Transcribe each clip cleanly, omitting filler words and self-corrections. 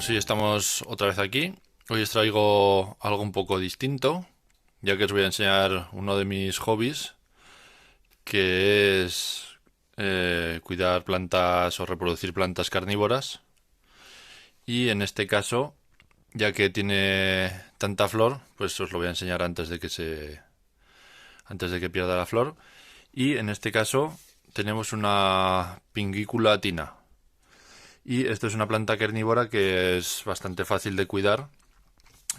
Pues sí, estamos otra vez aquí. Hoy os traigo algo un poco distinto, ya que os voy a enseñar uno de mis hobbies, que es cuidar plantas o reproducir plantas carnívoras. Y en este caso, ya que tiene tanta flor, pues os lo voy a enseñar antes de que pierda la flor. Y en este caso tenemos una Pinguicula tina. Y esto es una planta carnívora que es bastante fácil de cuidar.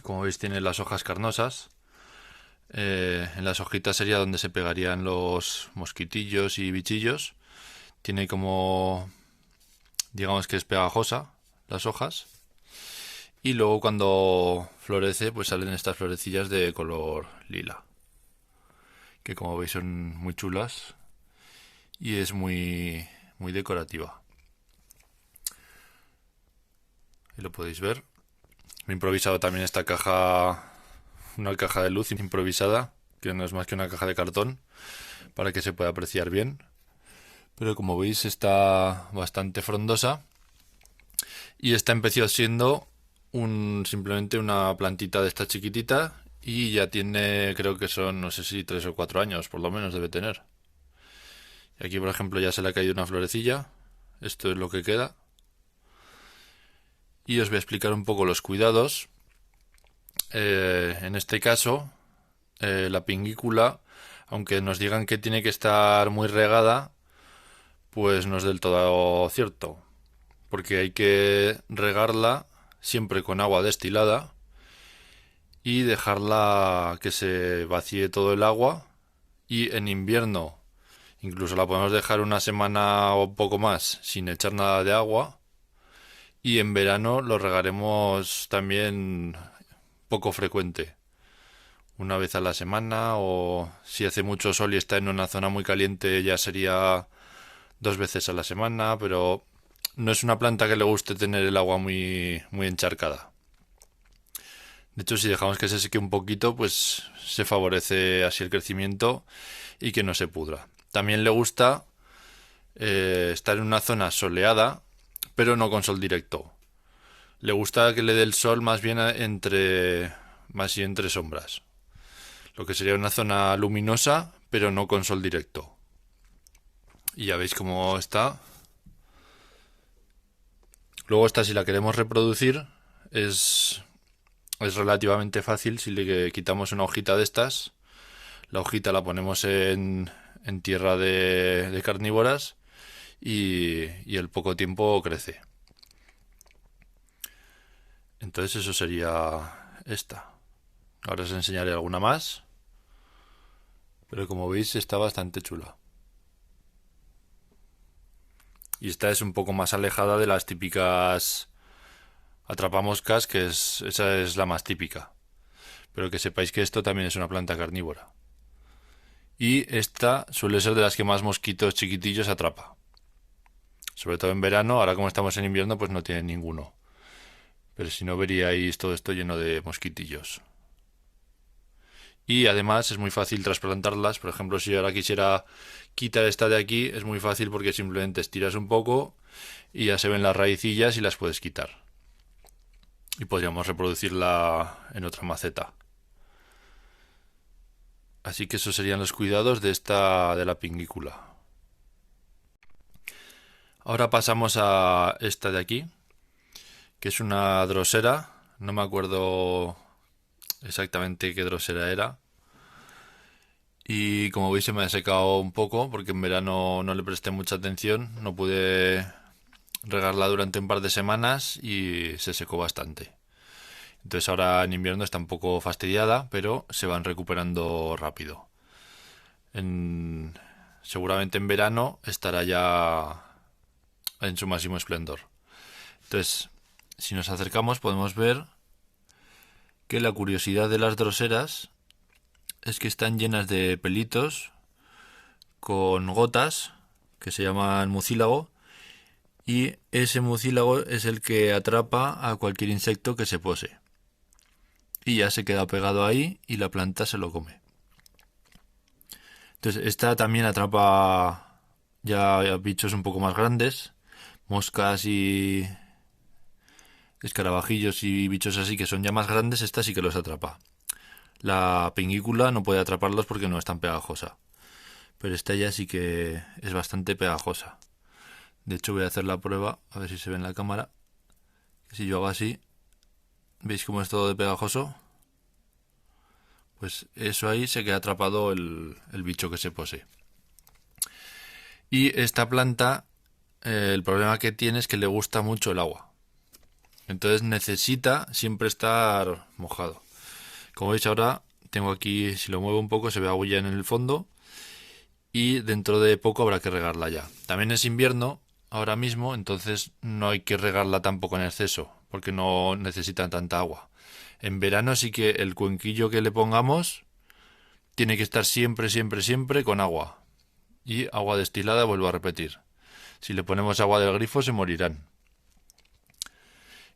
Como veis tiene las hojas carnosas. En las hojitas sería donde se pegarían los mosquitillos y bichillos. Tiene como, digamos que es pegajosa las hojas. Y luego cuando florece pues salen estas florecillas de color lila. Que como veis son muy chulas. Y es muy decorativa. Ahí lo podéis ver. Me he improvisado también esta caja, una caja de luz improvisada, que no es más que una caja de cartón, para que se pueda apreciar bien. Pero como veis está bastante frondosa y esta empezó siendo simplemente una plantita de esta chiquitita y ya tiene, creo que son, no sé si 3 o 4 años, por lo menos debe tener. Y aquí por ejemplo ya se le ha caído una florecilla, esto es lo que queda. Y os voy a explicar un poco los cuidados. En este caso, la pingícula, aunque nos digan que tiene que estar muy regada, pues no es del todo cierto, porque hay que regarla siempre con agua destilada y dejarla que se vacíe todo el agua, y en invierno incluso la podemos dejar una semana o poco más sin echar nada de agua, y en verano lo regaremos también poco frecuente, una vez a la semana, o si hace mucho sol y está en una zona muy caliente ya sería 2 veces a la semana, pero no es una planta que le guste tener el agua muy encharcada. De hecho, si dejamos que se seque un poquito, pues se favorece así el crecimiento y que no se pudra. También le gusta estar en una zona soleada, pero no con sol directo. Le gusta que le dé el sol más bien más bien entre sombras. Lo que sería una zona luminosa, pero no con sol directo. Y ya veis cómo está. Luego esta, si la queremos reproducir, es relativamente fácil. Si le quitamos una hojita de estas, la hojita la ponemos en tierra de carnívoras y el poco tiempo crece. Entonces eso sería esta. Ahora os enseñaré alguna más, pero como veis está bastante chula. Y esta es un poco más alejada de las típicas atrapamoscas, esa es la más típica. Pero que sepáis que esto también es una planta carnívora. Y esta suele ser de las que más mosquitos chiquitillos atrapa. Sobre todo en verano, ahora como estamos en invierno pues no tiene ninguno. Pero si no veríais todo esto lleno de mosquitillos. Y además es muy fácil trasplantarlas. Por ejemplo, si ahora quisiera quitar esta de aquí, es muy fácil porque simplemente estiras un poco y ya se ven las raicillas y las puedes quitar. Y podríamos reproducirla en otra maceta. Así que esos serían los cuidados de la pingícula. Ahora pasamos a esta de aquí, que es una drosera. No me acuerdo exactamente qué drosera era. Y como veis se me ha secado un poco porque en verano no le presté mucha atención. No pude regarla durante un par de semanas y se secó bastante. Entonces ahora en invierno está un poco fastidiada, pero se van recuperando rápido. Seguramente en verano estará ya en su máximo esplendor. Entonces, si nos acercamos podemos ver que la curiosidad de las droseras es que están llenas de pelitos con gotas que se llaman mucílago, y ese mucílago es el que atrapa a cualquier insecto que se pose. Y ya se queda pegado ahí y la planta se lo come. Entonces esta también atrapa ya bichos un poco más grandes, moscas escarabajillos y bichos así que son ya más grandes, esta sí que los atrapa. La pingícula no puede atraparlos porque no es tan pegajosa, pero esta ya sí que es bastante pegajosa. De hecho voy a hacer la prueba, a ver si se ve en la cámara. Si yo hago así, ¿veis cómo es todo de pegajoso? Pues eso ahí se queda atrapado el bicho que se posee. Y esta planta, el problema que tiene es que le gusta mucho el agua. Entonces necesita siempre estar mojado. Como veis ahora, tengo aquí, si lo muevo un poco, se ve agüilla en el fondo. Y dentro de poco habrá que regarla ya. También es invierno ahora mismo, entonces no hay que regarla tampoco en exceso, porque no necesita tanta agua. En verano sí que el cuenquillo que le pongamos tiene que estar siempre, siempre, siempre con agua. Y agua destilada, vuelvo a repetir. Si le ponemos agua del grifo se morirán.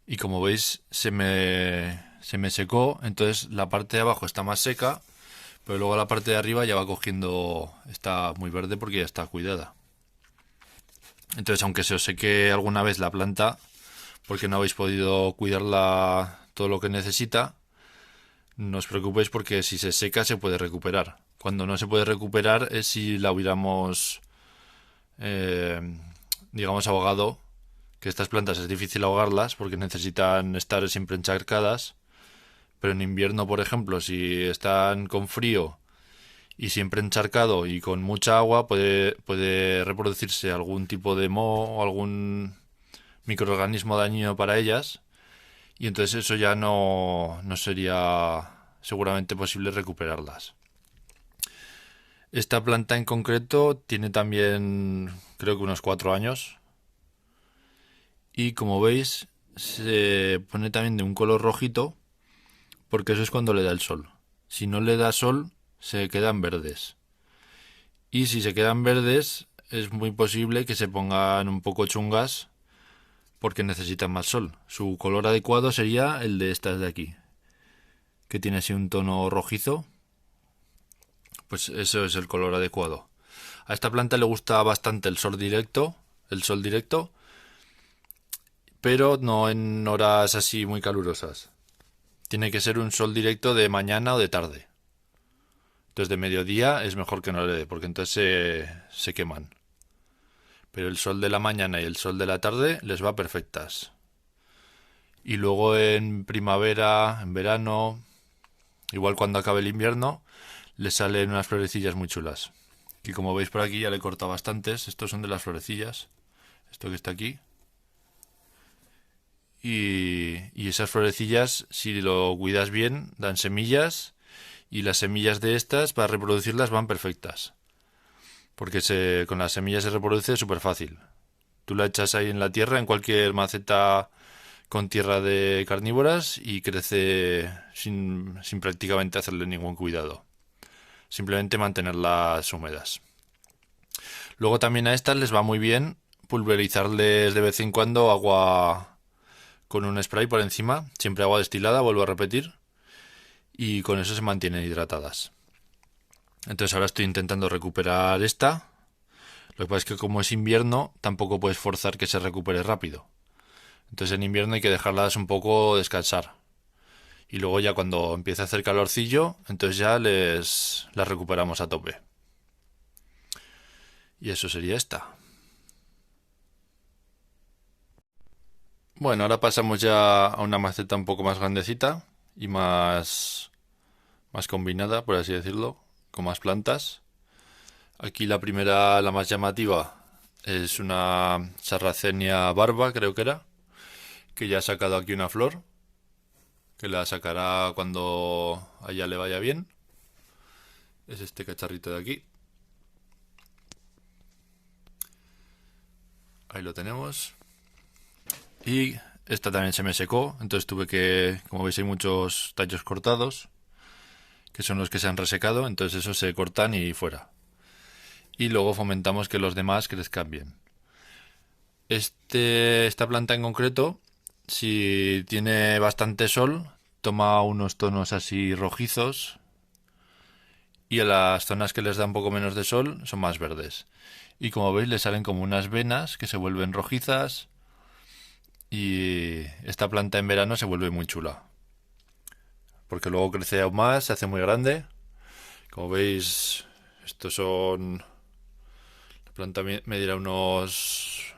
Y como veis se me secó, entonces la parte de abajo está más seca, pero luego la parte de arriba ya va cogiendo, está muy verde porque ya está cuidada. Entonces aunque se os seque alguna vez la planta, porque no habéis podido cuidarla todo lo que necesita, no os preocupéis porque si se seca se puede recuperar. Cuando no se puede recuperar es si la hubiéramos, eh, digamos, ahogado, que estas plantas es difícil ahogarlas porque necesitan estar siempre encharcadas, pero en invierno, por ejemplo, si están con frío y siempre encharcado y con mucha agua, puede reproducirse algún tipo de moho o algún microorganismo dañino para ellas, y entonces eso ya no sería seguramente posible recuperarlas. Esta planta en concreto tiene también creo que unos 4 años y como veis se pone también de un color rojito porque eso es cuando le da el sol. Si no le da sol se quedan verdes y si se quedan verdes es muy posible que se pongan un poco chungas porque necesitan más sol. Su color adecuado sería el de estas de aquí, que tiene así un tono rojizo. Pues eso es el color adecuado. A esta planta le gusta bastante el sol directo, pero no en horas así muy calurosas. Tiene que ser un sol directo de mañana o de tarde. Entonces de mediodía es mejor que no le dé, porque entonces se queman. Pero el sol de la mañana y el sol de la tarde les va perfectas. Y luego en primavera, en verano, igual cuando acabe el invierno, le salen unas florecillas muy chulas. Y como veis por aquí ya le he cortado bastantes. Estos son de las florecillas. Esto que está aquí. Y esas florecillas, si lo cuidas bien, dan semillas. Y las semillas de estas, para reproducirlas, van perfectas. Porque con las semillas se reproduce súper fácil. Tú la echas ahí en la tierra, en cualquier maceta con tierra de carnívoras y crece sin prácticamente hacerle ningún cuidado. Simplemente mantenerlas húmedas. Luego también a estas les va muy bien pulverizarles de vez en cuando agua con un spray por encima, siempre agua destilada, vuelvo a repetir, y con eso se mantienen hidratadas. Entonces ahora estoy intentando recuperar esta. Lo que pasa es que como es invierno, tampoco puedes forzar que se recupere rápido. Entonces en invierno hay que dejarlas un poco descansar. Y luego ya cuando empiece a hacer calorcillo, entonces ya las recuperamos a tope. Y eso sería esta. Bueno, ahora pasamos ya a una maceta un poco más grandecita y más combinada, por así decirlo, con más plantas. Aquí la primera, la más llamativa, es una Sarracenia barba, creo que era, que ya ha sacado aquí una flor, que la sacará cuando a ella le vaya bien. Es este cacharrito de aquí. Ahí lo tenemos. Y esta también se me secó, entonces tuve que, como veis hay muchos tallos cortados, que son los que se han resecado, entonces esos se cortan y fuera. Y luego fomentamos que los demás crezcan bien. Esta planta en concreto, si tiene bastante sol, toma unos tonos así rojizos y a las zonas que les da un poco menos de sol son más verdes. Y como veis le salen como unas venas que se vuelven rojizas y esta planta en verano se vuelve muy chula. Porque luego crece aún más, se hace muy grande. Como veis, estos son... La planta medirá unos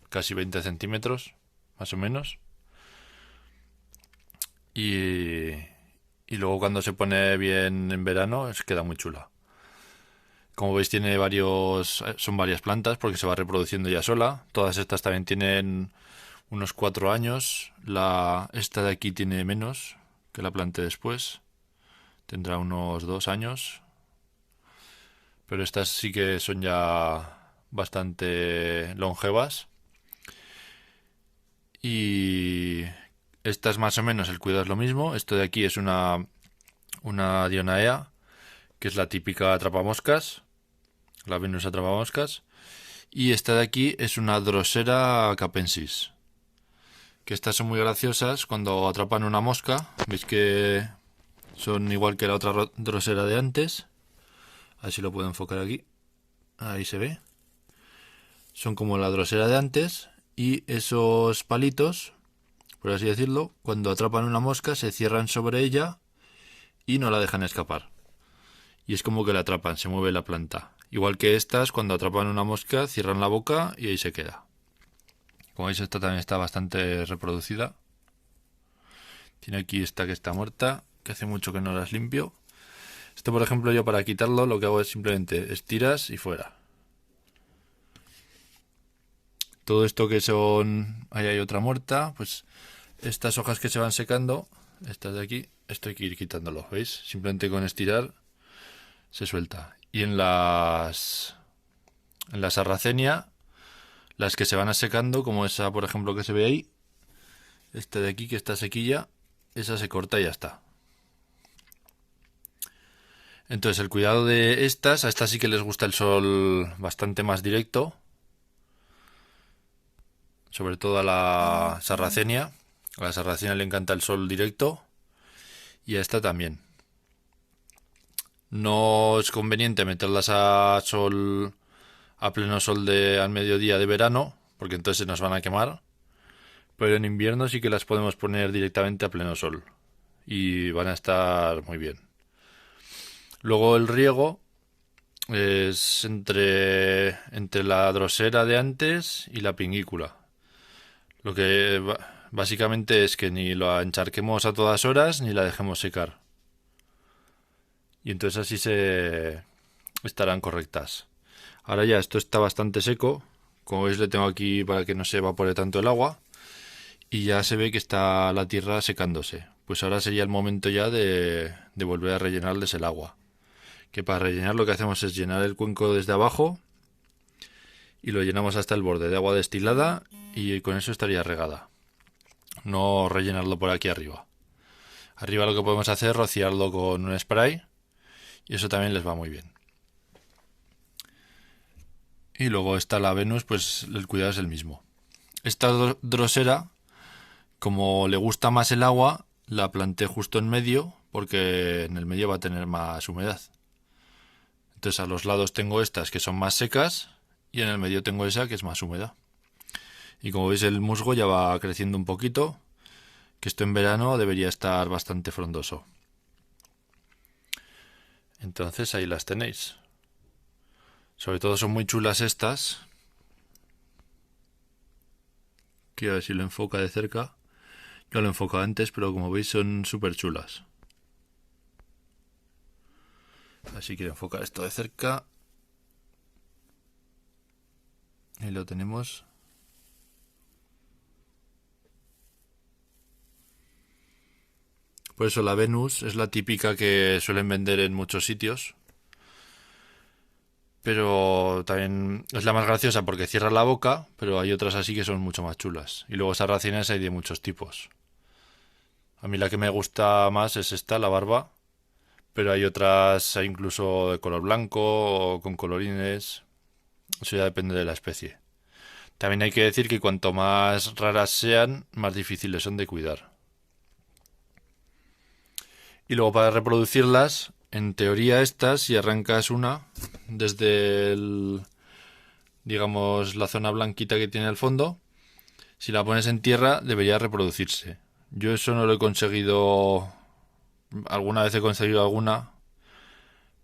casi 20 centímetros, más o menos. Y, y luego cuando se pone bien en verano, queda muy chula. Como veis tiene son varias plantas porque se va reproduciendo ya sola. Todas estas también tienen unos 4 años. Esta de aquí tiene menos, que la planté después. Tendrá unos 2 años. Pero estas sí que son ya bastante longevas. Y estas más o menos el cuidado es lo mismo. Esto de aquí es una Dionaea, que es la típica atrapamoscas. La Venus atrapamoscas. Y esta de aquí es una Drosera capensis. Que estas son muy graciosas cuando atrapan una mosca. Veis que son igual que la otra Drosera de antes. A ver si lo puedo enfocar aquí. Ahí se ve. Son como la Drosera de antes. Y esos palitos, por así decirlo, cuando atrapan una mosca se cierran sobre ella y no la dejan escapar. Y es como que la atrapan, se mueve la planta. Igual que estas, cuando atrapan una mosca, cierran la boca y ahí se queda. Como veis, esta también está bastante reproducida. Tiene aquí esta que está muerta, que hace mucho que no las limpio. Esto, por ejemplo, yo para quitarlo lo que hago es simplemente estiras y fuera. Todo esto que son... Ahí hay otra muerta, pues estas hojas que se van secando, estas de aquí, esto hay que ir quitándolo, ¿veis? Simplemente con estirar se suelta. Y en la sarracenia, las que se van secando, como esa por ejemplo que se ve ahí, esta de aquí que está sequilla, esa se corta y ya está. Entonces el cuidado de a estas sí que les gusta el sol bastante más directo, sobre todo a la sarracenia. A la sarracenia le encanta el sol directo y a esta también. No es conveniente meterlas a pleno sol al mediodía de verano, porque entonces se nos van a quemar. Pero en invierno sí que las podemos poner directamente a pleno sol y van a estar muy bien. Luego el riego es entre la drosera de antes y la pingícula. Lo que básicamente es que ni la encharquemos a todas horas ni la dejemos secar. Y entonces así estarán correctas. Ahora ya esto está bastante seco. Como veis le tengo aquí para que no se evapore tanto el agua. Y ya se ve que está la tierra secándose. Pues ahora sería el momento ya de volver a rellenarles el agua. Que para rellenar lo que hacemos es llenar el cuenco desde abajo y lo llenamos hasta el borde de agua destilada y con eso estaría regada. No rellenarlo por aquí arriba. Arriba lo que podemos hacer es rociarlo con un spray y eso también les va muy bien. Y luego está la Venus, pues el cuidado es el mismo. Esta drosera, como le gusta más el agua, la planté justo en medio porque en el medio va a tener más humedad. Entonces a los lados tengo estas que son más secas y en el medio tengo esa que es más húmeda. Y como veis el musgo ya va creciendo un poquito, que esto en verano debería estar bastante frondoso. Entonces ahí las tenéis. Sobre todo son muy chulas estas. Quiero ver si lo enfoca de cerca. Yo lo enfoco antes, pero como veis son súper chulas. Así quiero enfocar esto de cerca. Y lo tenemos. Por eso la Venus es la típica que suelen vender en muchos sitios. Pero también es la más graciosa porque cierra la boca, pero hay otras así que son mucho más chulas. Y luego sarracenas hay de muchos tipos. A mí la que me gusta más es esta, la barba. Pero hay otras incluso de color blanco o con colorines. Eso ya depende de la especie. También hay que decir que cuanto más raras sean, más difíciles son de cuidar. Y luego para reproducirlas, en teoría estas, si arrancas una desde digamos la zona blanquita que tiene al fondo, Si la pones en tierra, debería reproducirse. Yo eso no lo he conseguido. Alguna vez he conseguido alguna,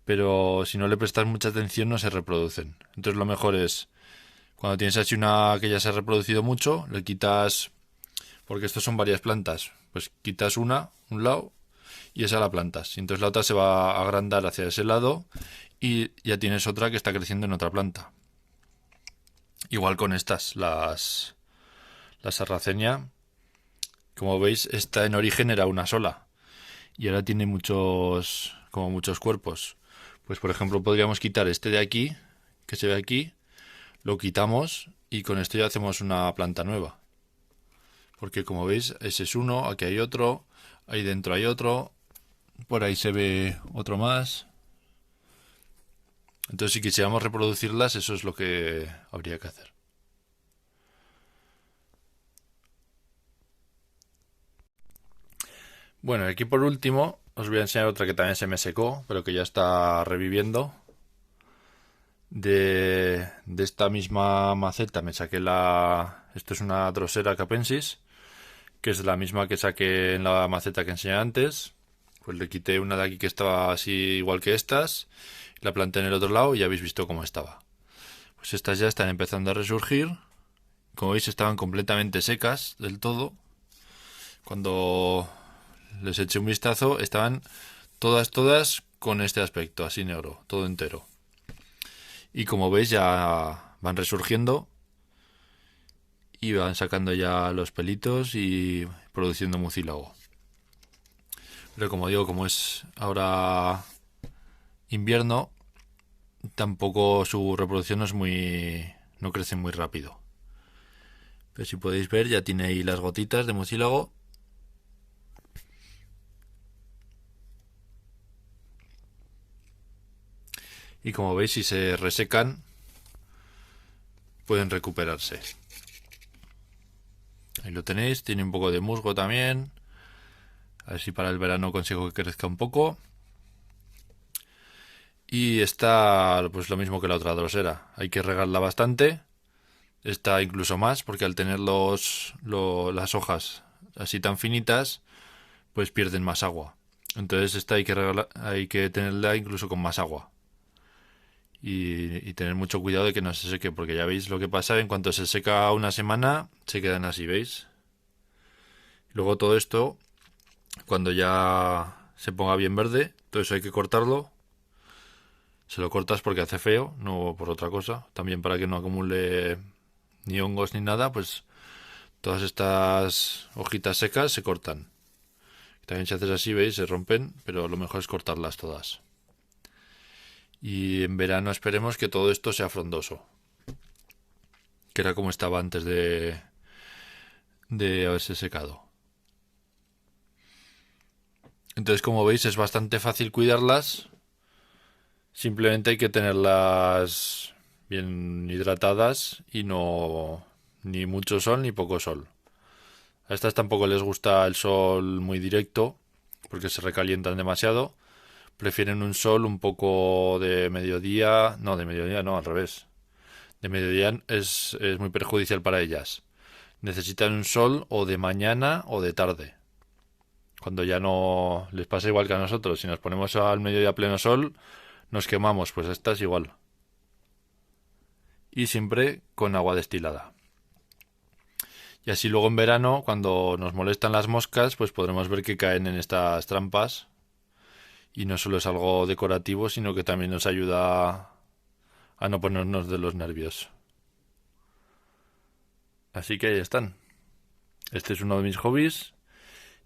pero si no le prestas mucha atención no se reproducen. Entonces lo mejor es, cuando tienes así una que ya se ha reproducido mucho, le quitas, porque estos son varias plantas, pues quitas un lado, y esa la plantas. Y entonces la otra se va a agrandar hacia ese lado y ya tienes otra que está creciendo en otra planta. Igual con estas, la sarracenia, como veis, esta en origen era una sola y ahora tiene como muchos cuerpos. Pues por ejemplo podríamos quitar este de aquí, que se ve aquí, lo quitamos y con esto ya hacemos una planta nueva. Porque como veis, ese es uno, aquí hay otro, ahí dentro hay otro, por ahí se ve otro más. Entonces si quisiéramos reproducirlas, eso es lo que habría que hacer. Bueno, aquí por último os voy a enseñar otra que también se me secó, pero que ya está reviviendo. De esta misma maceta me saqué Esto es una Drosera capensis, que es la misma que saqué en la maceta que enseñé antes. Pues le quité una de aquí que estaba así igual que estas, la planté en el otro lado y ya habéis visto cómo estaba. Pues estas ya están empezando a resurgir. Como veis estaban completamente secas del todo. Cuando les eché un vistazo estaban todas con este aspecto, así negro, todo entero. Y como veis ya van resurgiendo y van sacando ya los pelitos y produciendo mucílago. Pero como digo, como es ahora invierno, tampoco su reproducción no crece muy rápido. Pero si podéis ver, ya tiene ahí las gotitas de mucílago. Y como veis, si se resecan, pueden recuperarse. Ahí lo tenéis, tiene un poco de musgo también. A ver si para el verano consigo que crezca un poco. Y está pues lo mismo que la otra Drosera. Hay que regarla bastante. Esta incluso más, porque al tener las hojas así tan finitas, pues pierden más agua. Entonces esta hay que tenerla incluso con más agua. Y tener mucho cuidado de que no se seque, porque ya veis lo que pasa, en cuanto se seca una semana, se quedan así, ¿veis? Luego todo esto, cuando ya se ponga bien verde, todo eso hay que cortarlo. Se lo cortas porque hace feo, no por otra cosa. También para que no acumule ni hongos ni nada, pues todas estas hojitas secas se cortan. También si haces así, veis, se rompen, pero lo mejor es cortarlas todas. Y en verano esperemos que todo esto sea frondoso, que era como estaba antes de haberse secado. Entonces, como veis, es bastante fácil cuidarlas. Simplemente hay que tenerlas bien hidratadas y no ni mucho sol ni poco sol. A estas tampoco les gusta el sol muy directo porque se recalientan demasiado. Prefieren un sol un poco de mediodía. No, de mediodía no, al revés. De mediodía es muy perjudicial para ellas. Necesitan un sol o de mañana o de tarde. Cuando ya no les pasa igual que a nosotros. Si nos ponemos al mediodía a pleno sol, nos quemamos. Pues esta es igual. Y siempre con agua destilada. Y así luego en verano, cuando nos molestan las moscas, pues podremos ver que caen en estas trampas. Y no solo es algo decorativo, sino que también nos ayuda a no ponernos de los nervios. Así que ahí están. Este es uno de mis hobbies.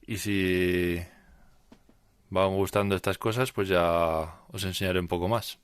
Y si van gustando estas cosas, pues ya os enseñaré un poco más.